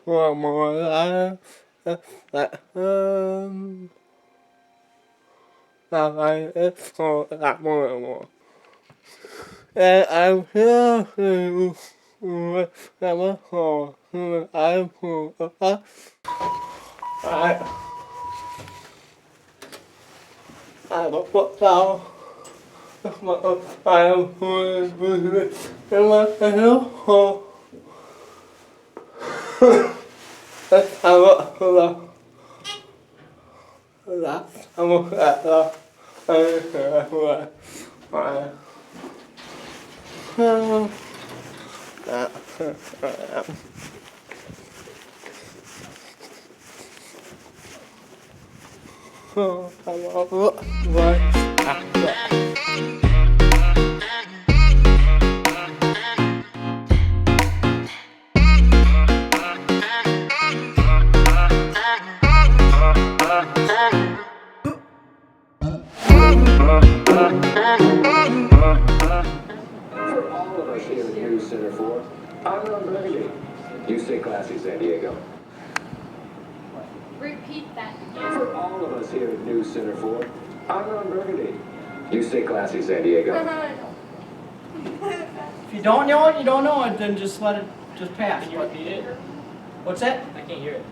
One more life, it's for that more. And I'm here to never fall. I'm for I don't put down. I'm You stay classy, San Diego. Repeat that. For all of us here at News Center 4, I'm Ron Burgundy. You stay classy, San Diego. If you don't know it, you don't know it, then just let it just pass. Can you repeat it? What's that? I can't hear it.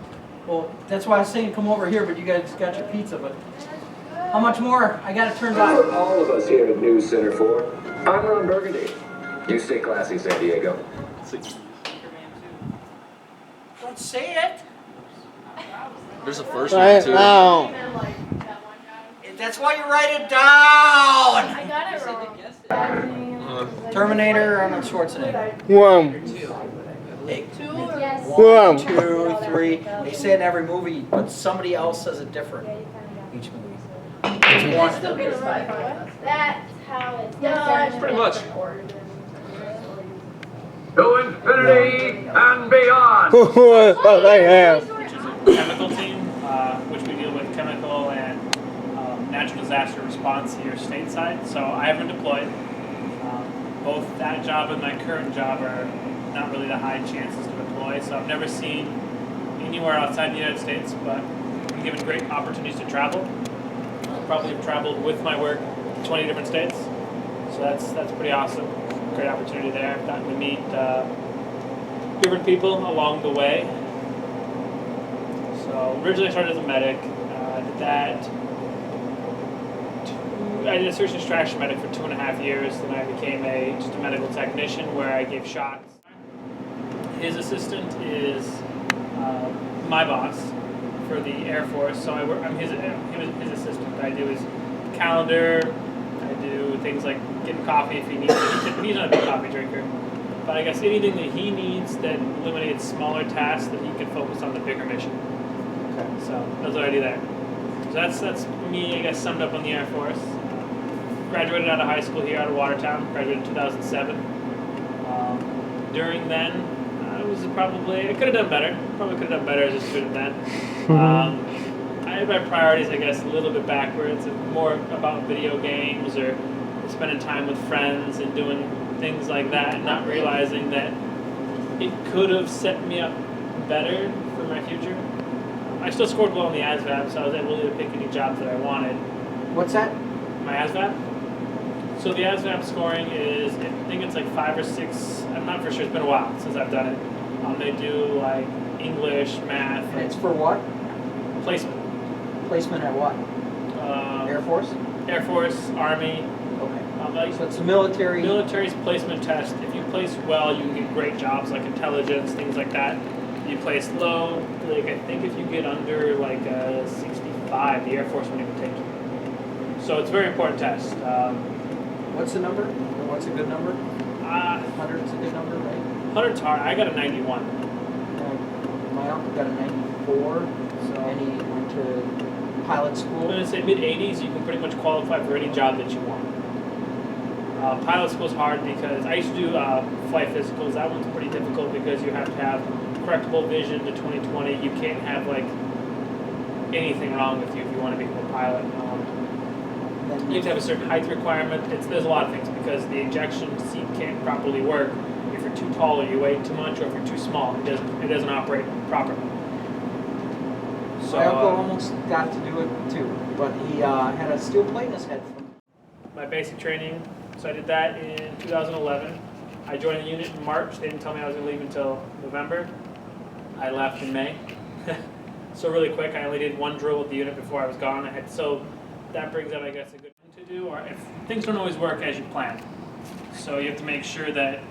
Well, that's why I was saying come over here, but you guys got your pizza, but how much more? I got it turned on. For all of us here at News Center 4, I'm Ron Burgundy. You stay classy, San Diego. Don't say it. There's a first one too. That's why you write it down. I got it wrong. Terminator, Arnold Schwarzenegger. One. Yes. 1, 2, 3. They say it in every movie, but somebody else says it different. Each movie. It's one. That's how it's done. Pretty much. To infinity and beyond. What I have. Which is a chemical team, which we deal with chemical and natural disaster response here stateside. So I haven't deployed. Both that job and my current job are not really the high chances to deploy. So I've never seen anywhere outside the United States, but I'm given great opportunities to travel. I probably have traveled with my work to 20 different states. So that's pretty awesome. Great opportunity there. I've gotten to meet different people along the way. So originally I started as a medic. I did that. I did a search and extraction medic for 2.5 years. Then I became just a medical technician where I gave shots. His assistant is my boss for the Air Force. So I'm his assistant. I do his calendar. I do things like getting coffee if he needs it. He's not a big coffee drinker. But I guess anything that he needs that eliminates smaller tasks that he can focus on the bigger mission. Okay. So that's what I do there. So that's me, I guess, summed up on the Air Force. Graduated out of high school here out of Watertown. Graduated in 2007. During then, I could have done better. Probably could have done better as a student then. I had my priorities, I guess, a little bit backwards, and more about video games or spending time with friends and doing things like that, and not realizing that it could have set me up better for my future. I still scored well in the ASVAB, so I was able to pick any jobs that I wanted. What's that? My ASVAB? So the ASVAB scoring is, I think it's like 5 or 6, I'm not for sure, it's been a while since I've done it. They do like English, math. And it's for what? Placement. Placement at what? Air Force? Air Force, Army. Okay. So it's a military. Military's placement test. If you place well, you can get great jobs like intelligence, things like that. You place low, like I think if you get under like a 65, the Air Force won't even take you. So it's a very important test. What's the number? Or what's a good number? 100's a good number, right? 100's hard. I got a 91. My uncle got a 94, and he went to pilot school. I'm going to say mid-80s, you can pretty much qualify for any job that you want. Pilot school is hard because I used to do flight physicals. That one's pretty difficult because you have to have correctable vision to 20/20. You can't have like anything wrong with you if you want to become a pilot. You have to have a certain height requirement. There's a lot of things because the ejection seat can't properly work if you're too tall or you weigh too much, or if you're too small. It doesn't operate properly. So my uncle almost got to do it too, but he had a steel plate in his head. My basic training, so I did that in 2011. I joined the unit in March. They didn't tell me I was going to leave until November. I left in May. So really quick, I only did one drill with the unit before I was gone. So that brings up, I guess, a good thing to do, or if things don't always work as you plan. So you have to make sure that,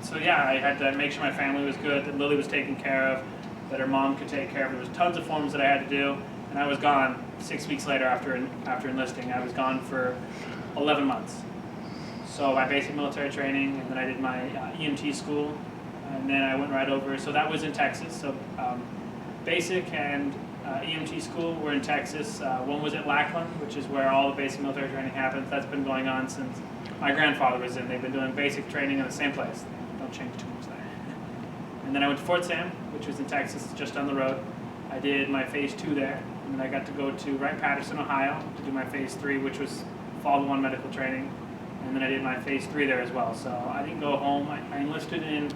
so yeah, I had to make sure my family was good, that Lily was taken care of, that her mom could take care of. There was tons of forms that I had to do, and I was gone 6 weeks later after enlisting. I was gone for 11 months. So my basic military training, and then I did my EMT school, and then I went right over. So that was in Texas. So basic and EMT school were in Texas. One was at Lackland, which is where all the basic military training happens. That's been going on since my grandfather was in. They've been doing basic training in the same place. Don't change too much there. And then I went to Fort Sam, which was in Texas, just down the road. I did my phase 2 there, and then I got to go to Wright-Patterson, Ohio, to do my phase 3, which was Fall 1 medical training. And then I did my phase 3 there as well. So I didn't go home. I enlisted in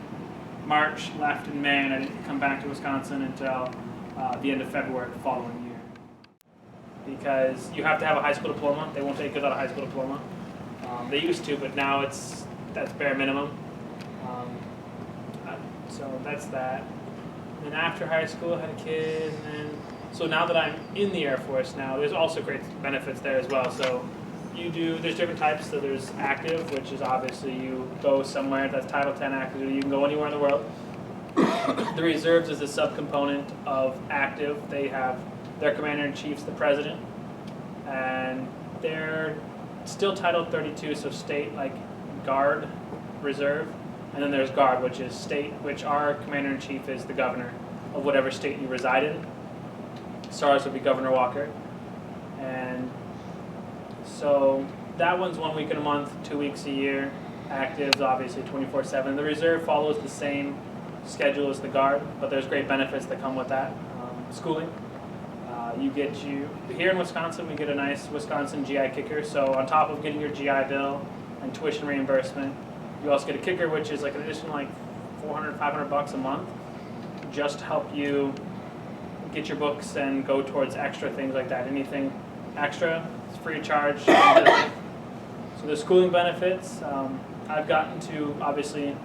March, left in May, and I didn't come back to Wisconsin until the end of February the following year. Because you have to have a high school diploma. They won't take us out a high school diploma. They used to, but now that's bare minimum. So that's that. And then after high school, I had a kid, and then so now that I'm in the Air Force now, there's also great benefits there as well. So there's different types. So there's active, which is obviously you go somewhere, that's Title 10 active duty, you can go anywhere in the world. The reserves is a subcomponent of active. They have their commander-in-chief's the president, and they're still Title 32, so state, like Guard, Reserve, and then there's Guard, which is state, which our commander-in-chief is the governor of whatever state you reside in. SARS would be Governor Walker, and so that one's 1 week in a month, 2 weeks a year. Active's obviously 24/7. The reserve follows the same schedule as the Guard, but there's great benefits that come with that. Schooling. Here in Wisconsin, we get a nice Wisconsin GI kicker. So on top of getting your GI Bill and tuition reimbursement, you also get a kicker, which is like an additional like $400, $500 a month, just to help you get your books and go towards extra things like that. Anything extra, it's free of charge. So the schooling benefits, I've gotten to obviously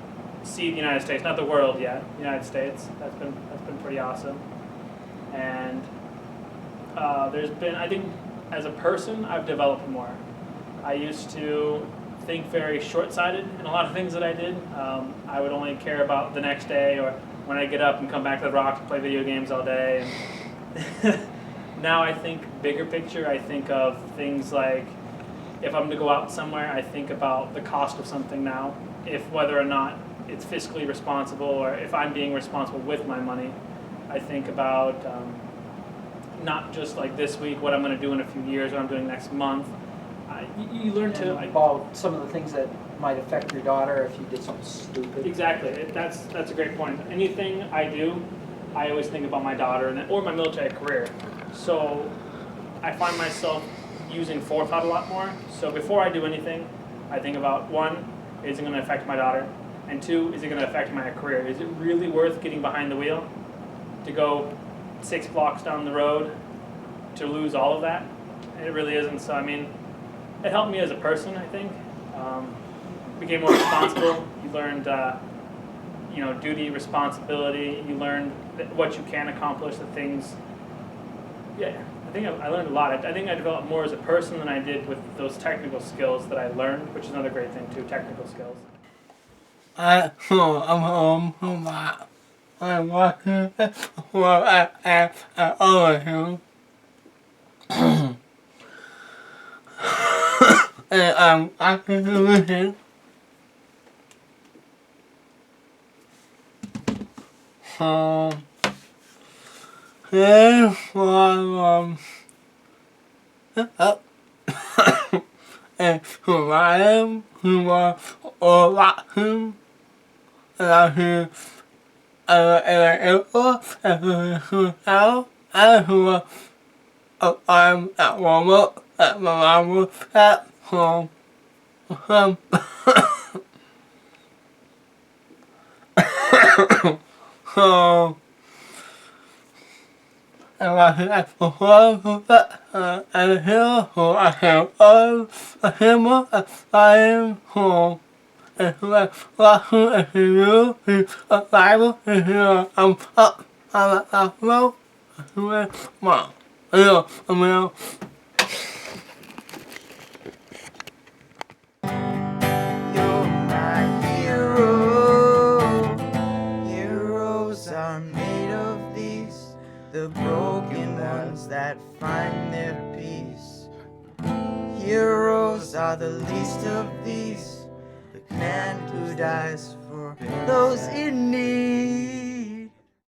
see the United States, not the world yet, the United States. That's been pretty awesome. And I think as a person, I've developed more. I used to think very short-sighted in a lot of things that I did. I would only care about the next day or when I get up and come back to the ROC to play video games all day. And now I think bigger picture. I think of things like if I'm to go out somewhere, I think about the cost of something now, whether or not it's fiscally responsible or if I'm being responsible with my money. I think about not just like this week, what I'm going to do in a few years, what I'm doing next month. You learn to about some of the things that might affect your daughter if you did something stupid. Exactly. That's a great point. Anything I do, I always think about my daughter or my military career. So I find myself using forethought a lot more. So before I do anything, I think about 1, is it going to affect my daughter? And 2, is it going to affect my career? Is it really worth getting behind the wheel to go 6 blocks down the road to lose all of that? It really isn't. So I mean, it helped me as a person, I think. Became more responsible. You learned, duty, responsibility. You learned what you can accomplish, the things. Yeah, I think I learned a lot. I think I developed more as a person than I did with those technical skills that I learned, which is another great thing too, technical skills. I'm home. I'm watching all of him. And I'm watching him. Here's one and who I am, who are all watching, and I'm here, and I am all, and who are I'm at Walmart at my mom was at home. So, and I can ask for one and here I have all a hammer and I am home. And like watching if you use a Bible and here I'm up on the road with mom. I mean, You're my hero. Heroes are made of these, the broken ones that find their peace. Heroes are the least of these, the man who dies for those in need.